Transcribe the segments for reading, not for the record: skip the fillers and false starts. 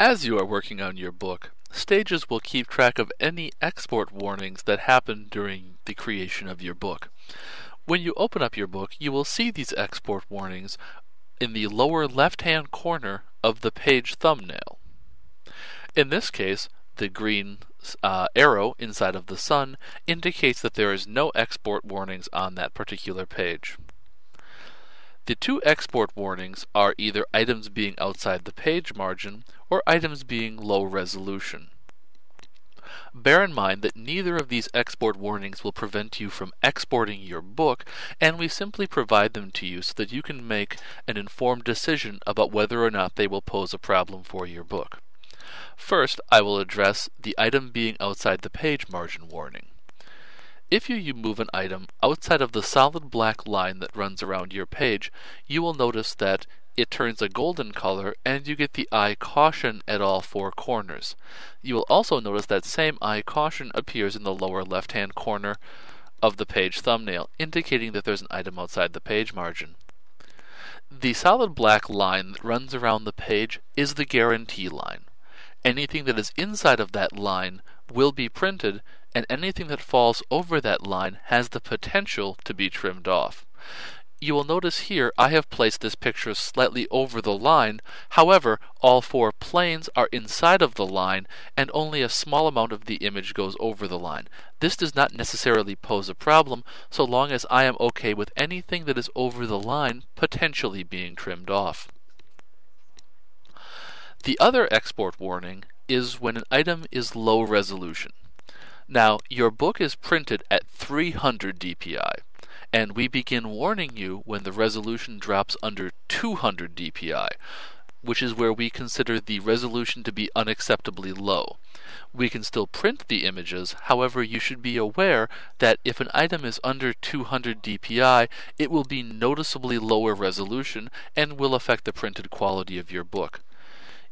As you are working on your book, Stages will keep track of any export warnings that happen during the creation of your book. When you open up your book, you will see these export warnings in the lower left-hand corner of the page thumbnail. In this case, the green arrow inside of the sun indicates that there is no export warnings on that particular page. The two export warnings are either items being outside the page margin or items being low resolution. Bear in mind that neither of these export warnings will prevent you from exporting your book, and we simply provide them to you so that you can make an informed decision about whether or not they will pose a problem for your book. First, I will address the item being outside the page margin warning. If you move an item outside of the solid black line that runs around your page, you will notice that it turns a golden color and you get the eye caution at all four corners. You will also notice that same eye caution appears in the lower left-hand corner of the page thumbnail, indicating that there's an item outside the page margin. The solid black line that runs around the page is the guarantee line. Anything that is inside of that line will be printed, and anything that falls over that line has the potential to be trimmed off. You will notice here I have placed this picture slightly over the line. However, all four planes are inside of the line and only a small amount of the image goes over the line. This does not necessarily pose a problem so long as I am okay with anything that is over the line potentially being trimmed off. The other export warning is when an item is low resolution. Now, your book is printed at 300 dpi, and we begin warning you when the resolution drops under 200 dpi, which is where we consider the resolution to be unacceptably low. We can still print the images, however you should be aware that if an item is under 200 dpi, it will be noticeably lower resolution and will affect the printed quality of your book.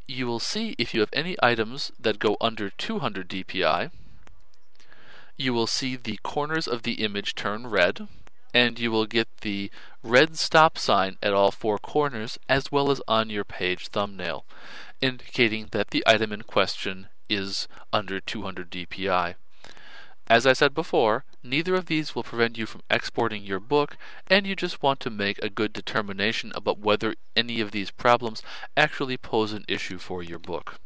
You will see if you have any items that go under 200 dpi, you will see the corners of the image turn red, and you will get the red stop sign at all four corners as well as on your page thumbnail, indicating that the item in question is under 200 dpi. As I said before, neither of these will prevent you from exporting your book, and you just want to make a good determination about whether any of these problems actually pose an issue for your book.